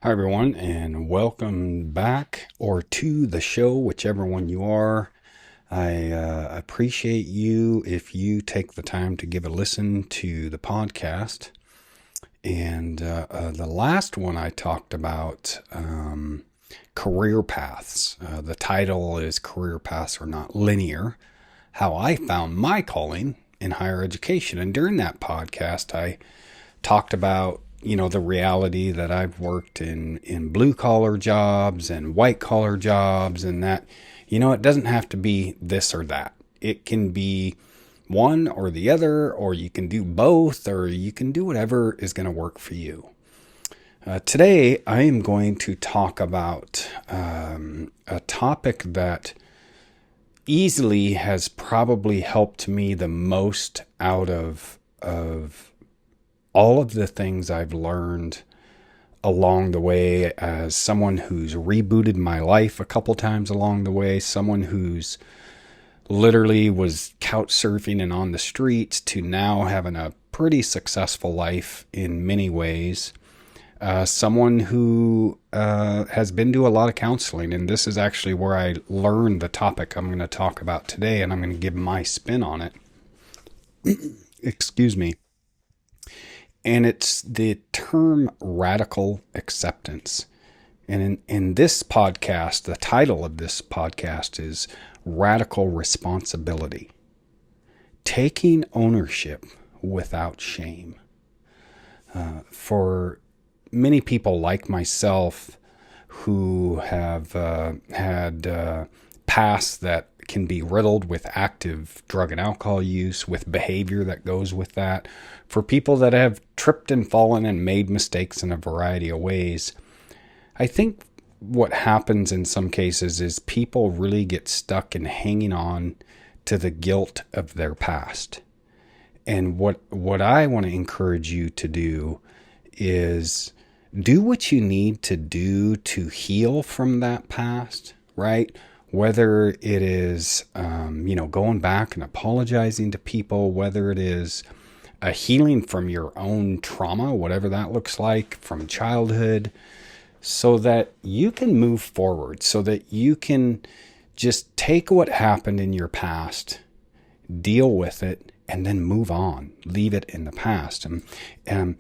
Hi, everyone, and welcome back or to the show, whichever one you are. I appreciate you if you take the time to give a listen to the podcast. And the last one I talked about career paths. The title is Career Paths Are Not Linear, How I Found My Calling in Higher Education. And during that podcast, I talked about the reality that I've worked in blue collar jobs and white collar jobs, and that, it doesn't have to be this or that. It can be one or the other, or you can do both, or you can do whatever is going to work for you. Today, I am going to talk about a topic that easily has probably helped me the most out of all of the things I've learned along the way as someone who's rebooted my life a couple times along the way, someone who's literally was couch surfing and on the streets to now having a pretty successful life in many ways. Someone who has been to a lot of counseling, and this is actually where I learned the topic I'm going to talk about today, and I'm going to give my spin on it. Excuse me. And it's the term radical acceptance. And in this podcast, the title of this podcast is Radical Responsibility. Taking ownership without shame. For many people like myself who have had pasts that can be riddled with active drug and alcohol use, with behavior that goes with that. For people that have tripped and fallen and made mistakes in a variety of ways, I think what happens in some cases is people really get stuck in hanging on to the guilt of their past. And what I want to encourage you to do is do what you need to do to heal from that past, right? Whether it is, going back and apologizing to people, whether it is a healing from your own trauma, whatever that looks like from childhood, so that you can move forward, so that you can just take what happened in your past, deal with it, and then move on, leave it in the past. And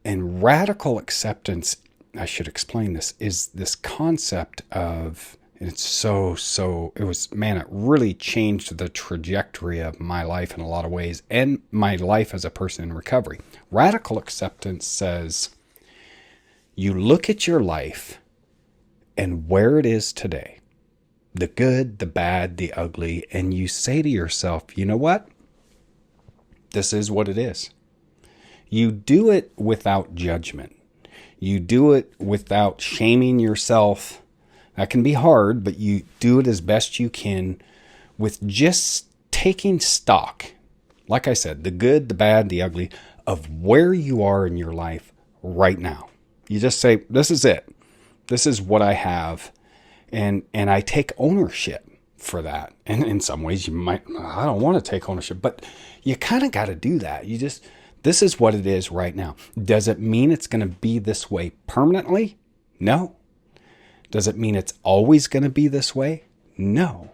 radical acceptance, I should explain this, is this concept of, and it's it really changed the trajectory of my life in a lot of ways and my life as a person in recovery. Radical acceptance says you look at your life and where it is today, the good, the bad, the ugly, and you say to yourself, you know what? This is what it is. You do it without judgment. You do it without shaming yourself. That can be hard, but you do it as best you can with just taking stock, like I said, the good, the bad, the ugly, of where you are in your life right now. You just say, this is it. This is what I have. And I take ownership for that. And in some ways you might, I don't want to take ownership, but you kind of got to do that. This is what it is right now. Does it mean it's going to be this way permanently? No. Does it mean it's always going to be this way? No.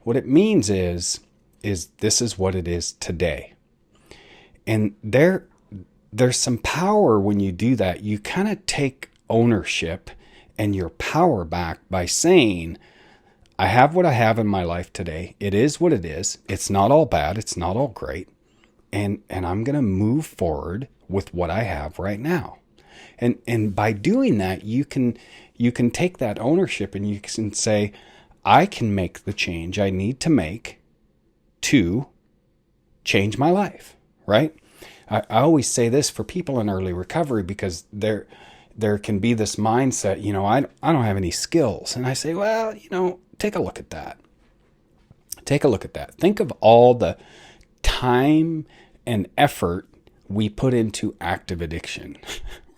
What it means is this is what it is today. And there's some power when you do that. You kind of take ownership and your power back by saying, I have what I have in my life today. It is what it is. It's not all bad. It's not all great. And I'm going to move forward with what I have right now. And by doing that, you can take that ownership and you can say, I can make the change I need to make to change my life, right? I always say this for people in early recovery because there can be this mindset, I don't have any skills. And I say, well, take a look at that. Take a look at that. Think of all the time and effort we put into active addiction,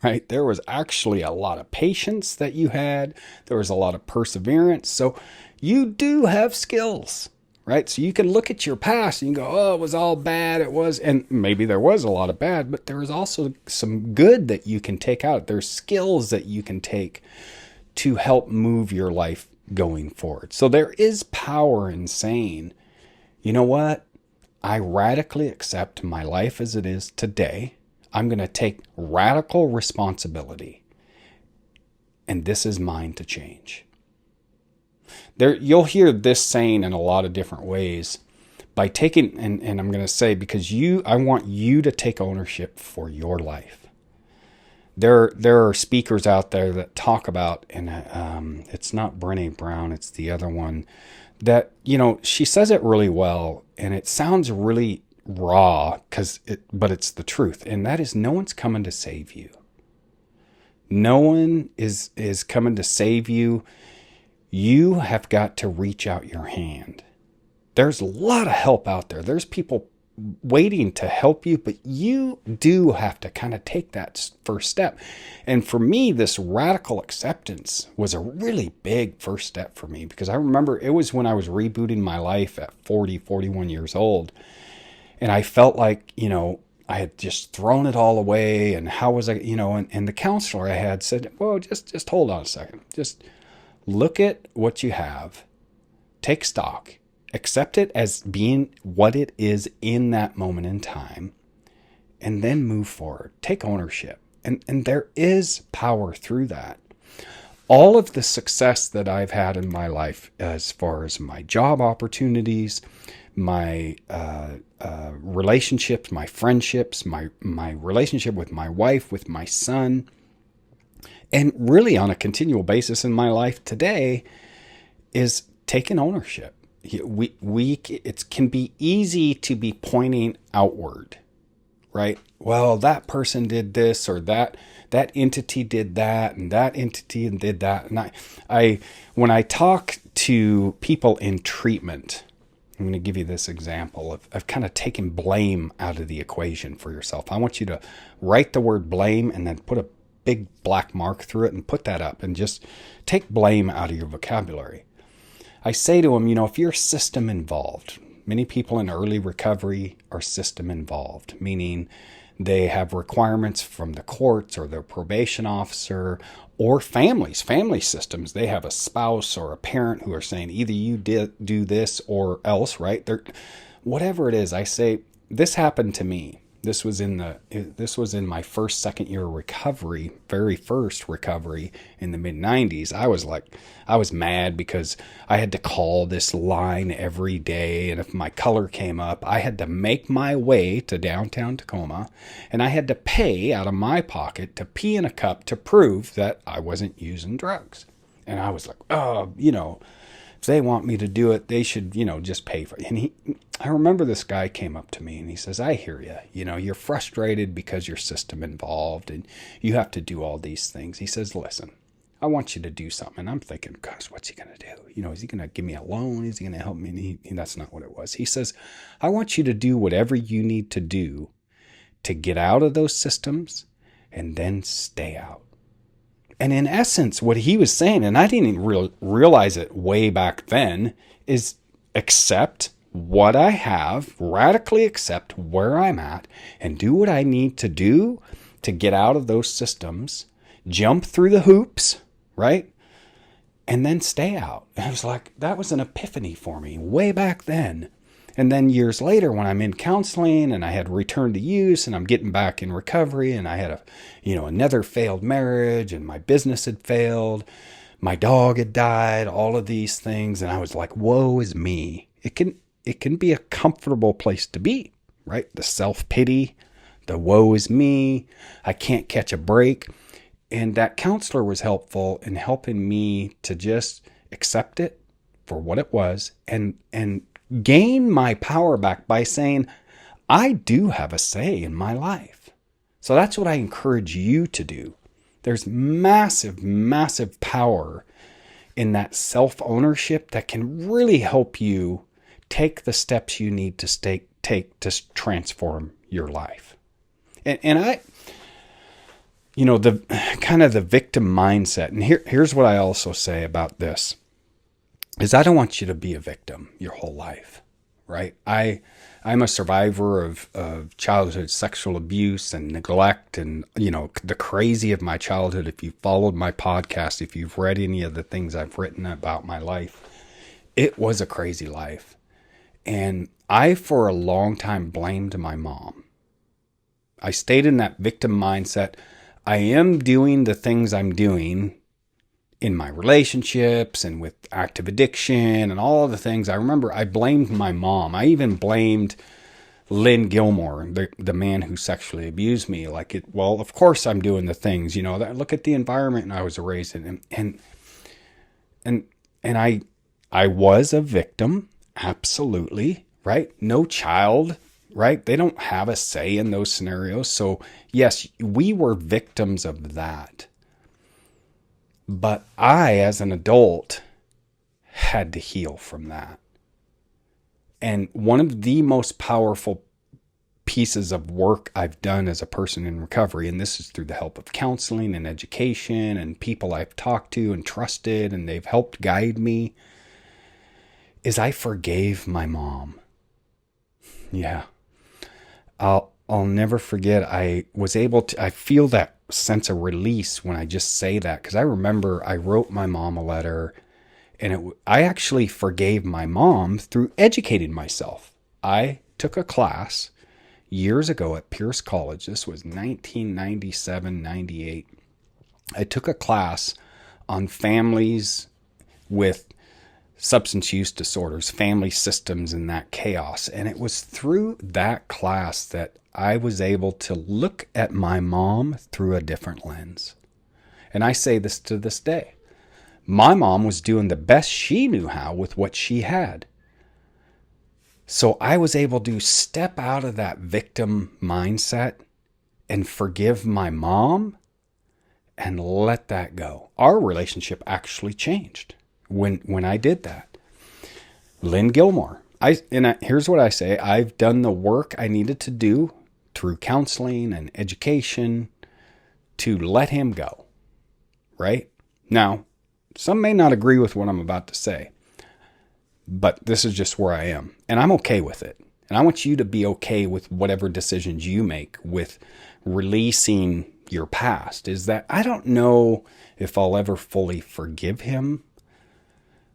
right? There was actually a lot of patience that you had. There was a lot of perseverance. So you do have skills, right? So you can look at your past and you go, oh, it was all bad. It was, and maybe there was a lot of bad, but there was also some good that you can take out. There's skills that you can take to help move your life going forward. So there is power in saying, you know what? I radically accept my life as it is today. I'm going to take radical responsibility, and this is mine to change. There, you'll hear this saying in a lot of different ways by taking, and I'm going to say, because I want you to take ownership for your life. There are speakers out there that talk about, and it's not Brené Brown, it's the other one, that, she says it really well, and it sounds really raw, but it's the truth, and that is, no one's coming to save you. No one is coming to save you. You have got to reach out your hand. There's a lot of help out there. There's people waiting to help you, but you do have to kind of take that first step. And for me, this radical acceptance was a really big first step for me, because I remember it was when I was rebooting my life at 41 years old. And I felt like, I had just thrown it all away. And how was I, and the counselor I had said, well, just hold on a second. Just look at what you have, take stock, accept it as being what it is in that moment in time, and then move forward. Take ownership. And there is power through that. All of the success that I've had in my life, as far as my job opportunities, my relationships, my friendships, my relationship with my wife, with my son, and really on a continual basis in my life today, is taking ownership. It can be easy to be pointing outward, right? Well, that person did this, or that entity did that, and that entity did that. And when I talk to people in treatment, I'm going to give you this example of kind of taking blame out of the equation for yourself. I want you to write the word blame and then put a big black mark through it and put that up, and just take blame out of your vocabulary. I say to them, if you're system involved, many people in early recovery are system involved, meaning they have requirements from the courts or their probation officer or family systems. They have a spouse or a parent who are saying either you do this or else, right? Whatever it is, I say, this happened to me. This was in my second year of recovery, very first recovery in the mid 90s. I was mad because I had to call this line every day. And if my color came up, I had to make my way to downtown Tacoma, and I had to pay out of my pocket to pee in a cup to prove that I wasn't using drugs. And I was like, if they want me to do it, they should, just pay for it. And I remember this guy came up to me and he says, I hear you. You're frustrated because you're system involved and you have to do all these things. He says, listen, I want you to do something. And I'm thinking, gosh, what's he going to do? Is he going to give me a loan? Is he going to help me? And that's not what it was. He says, I want you to do whatever you need to do to get out of those systems and then stay out. And in essence, what he was saying, and I didn't even realize it way back then, is accept what I have, radically accept where I'm at, and do what I need to do to get out of those systems, jump through the hoops, right? And then stay out. And I was like, that was an epiphany for me way back then. And then years later, when I'm in counseling and I had returned to use and I'm getting back in recovery and I had another failed marriage and my business had failed, my dog had died, all of these things. And I was like, woe is me. It can be a comfortable place to be, right? The self-pity, the woe is me, I can't catch a break. And that counselor was helpful in helping me to just accept it for what it was and gain my power back by saying, I do have a say in my life. So that's what I encourage you to do. There's massive, massive power in that self-ownership that can really help you take the steps you need to take to transform your life. And I, the kind of the victim mindset. And here's what I also say about this is I don't want you to be a victim your whole life. right? I'm a survivor of childhood sexual abuse and neglect and, the crazy of my childhood. If you followed my podcast, if you've read any of the things I've written about my life, it was a crazy life. And I, for a long time, blamed my mom. I stayed in that victim mindset. I am doing the things I'm doing in my relationships and with active addiction and all the things. I remember I blamed my mom. I even blamed Lynn Gilmore, the man who sexually abused me. Well, of course I'm doing the things, look at the environment I was raised in. And I was a victim. Absolutely. Right. No child, right? They don't have a say in those scenarios. So yes, we were victims of that. But I, as an adult, had to heal from that. And one of the most powerful pieces of work I've done as a person in recovery, and this is through the help of counseling and education and people I've talked to and trusted, and they've helped guide me, is I forgave my mom. Yeah. I'll never forget. I feel that sense of release when I just say that, because I remember I wrote my mom a letter, and I actually forgave my mom through educating myself. I took a class years ago at Pierce College. This was 1997, 98. I took a class on families with substance use disorders, family systems, and that chaos. And it was through that class that I was able to look at my mom through a different lens. And I say this to this day. My mom was doing the best she knew how with what she had. So I was able to step out of that victim mindset and forgive my mom and let that go. Our relationship actually changed when I did that. Lynn Gilmore. Here's what I say. I've done the work I needed to do through counseling and education to let him go. Right? Now, some may not agree with what I'm about to say, but this is just where I am. And I'm okay with it. And I want you to be okay with whatever decisions you make with releasing your past. Is that I don't know if I'll ever fully forgive him,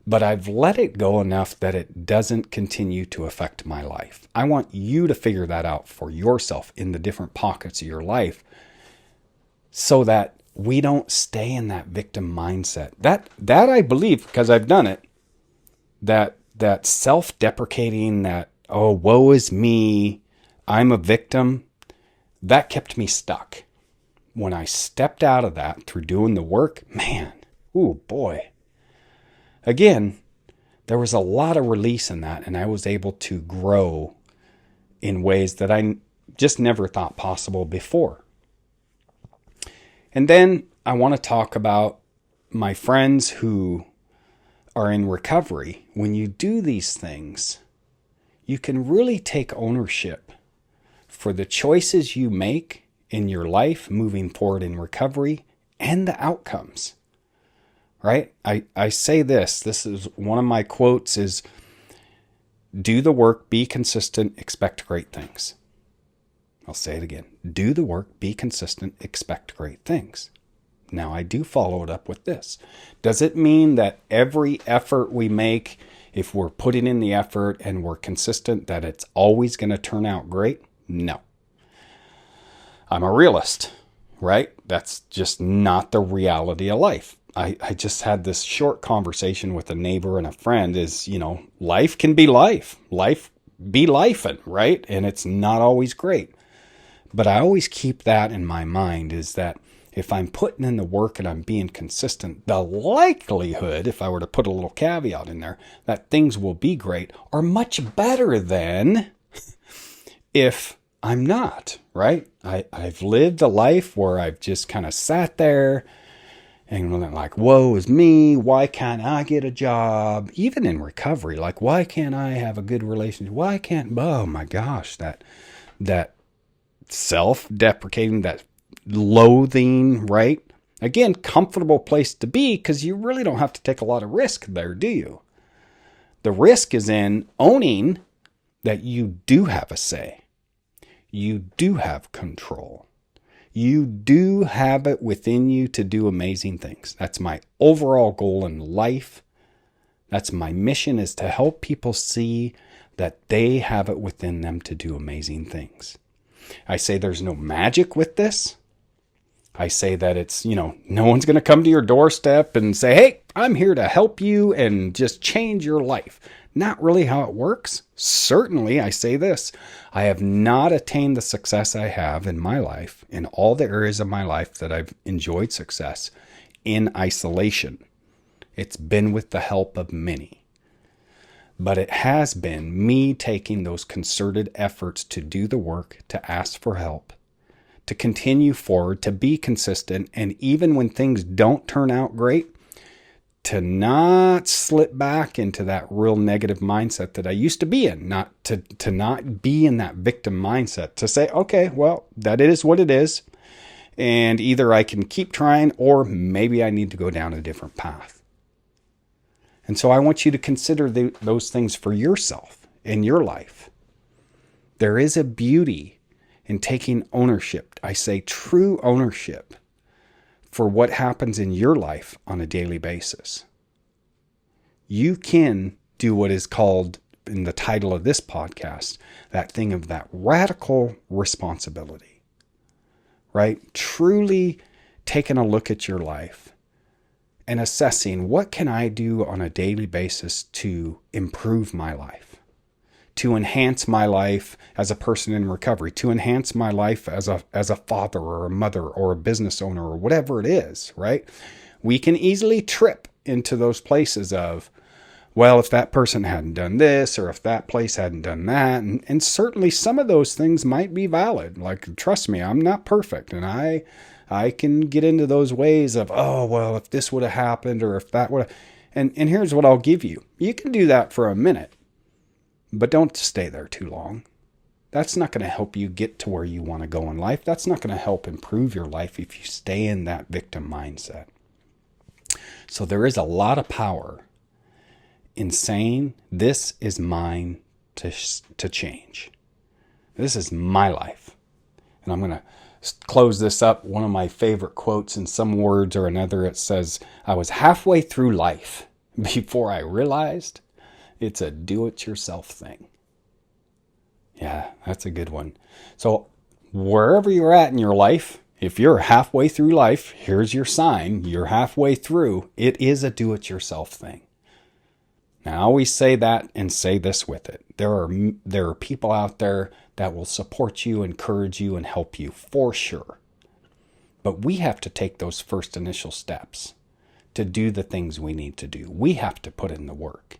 but I've let it go enough that it doesn't continue to affect my life. I want you to figure that out for yourself in the different pockets of your life so that we don't stay in that victim mindset. That I believe, because I've done it, that self-deprecating, that, oh, woe is me, I'm a victim, that kept me stuck. When I stepped out of that through doing the work, man, ooh, boy. Again, there was a lot of release in that, and I was able to grow in ways that I just never thought possible before. And then I want to talk about my friends who are in recovery. When you do these things, you can really take ownership for the choices you make in your life moving forward in recovery and the outcomes. Right? I say this is one of my quotes is, do the work, be consistent, expect great things. I'll say it again. Do the work, be consistent, expect great things. Now, I do follow it up with this. Does it mean that every effort we make, if we're putting in the effort and we're consistent, that it's always going to turn out great? No. I'm a realist, right? That's just not the reality of life. I just had this short conversation with a neighbor and a friend is, life can be life. Life be lifing, right? And it's not always great. But I always keep that in my mind is that if I'm putting in the work and I'm being consistent, the likelihood, if I were to put a little caveat in there, that things will be great are much better than if I'm not, right? I've lived a life where I've just kind of sat there and like, woe is me. Why can't I get a job? Even in recovery, like, why can't I have a good relationship? Why can't, oh my gosh, that self-deprecating, that loathing, right? Again, comfortable place to be because you really don't have to take a lot of risk there, do you? The risk is in owning that you do have a say. You do have control. You do have it within you to do amazing things. That's my overall goal in life. That's my mission, is to help people see that they have it within them to do amazing things. I say there's no magic with this. I say that it's, no one's going to come to your doorstep and say, hey, I'm here to help you and just change your life. Not really how it works. Certainly, I say this, I have not attained the success I have in my life, in all the areas of my life that I've enjoyed success, in isolation. It's been with the help of many. But it has been me taking those concerted efforts to do the work, to ask for help, to continue forward, to be consistent, and even when things don't turn out great, to not slip back into that real negative mindset that I used to be in, not to not be in that victim mindset, to say, okay, well, that is what it is. And either I can keep trying, or maybe I need to go down a different path. And so I want you to consider those things for yourself in your life. There is a beauty in taking ownership. I say true ownership for what happens in your life on a daily basis. You can do what is called, in the title of this podcast, that thing of that radical responsibility, right? Truly taking a look at your life and assessing, what can I do on a daily basis to improve my life, to enhance my life as a person in recovery, to enhance my life as a father or a mother or a business owner or whatever it is, right? We can easily trip into those places of, well, if that person hadn't done this, or if that place hadn't done that, and certainly some of those things might be valid. Like, trust me, I'm not perfect, and I can get into those ways of, oh, well, if this would have happened, or if that would have, and here's what I'll give you. You can do that for a minute, but don't stay there too long. That's not going to help you get to where you want to go in life. That's not going to help improve your life if you stay in that victim mindset. So there is a lot of power in saying, this is mine to change. This is my life. And I'm going to close this up. One of my favorite quotes, in some words or another, it says, I was halfway through life before I realized it's a do-it-yourself thing. Yeah, that's a good one. So wherever you're at in your life, if you're halfway through life, here's your sign. You're halfway through. It is a do-it-yourself thing. Now, I always say that and say this with it. There are people out there that will support you, encourage you, and help you for sure. But we have to take those first initial steps to do the things we need to do. We have to put in the work.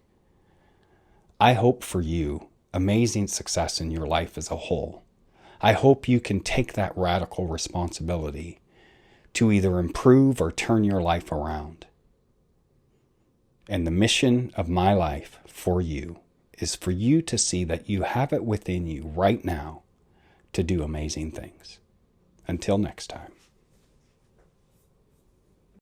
I hope for you amazing success in your life as a whole. I hope you can take that radical responsibility to either improve or turn your life around. And the mission of my life for you is for you to see that you have it within you right now to do amazing things. Until next time.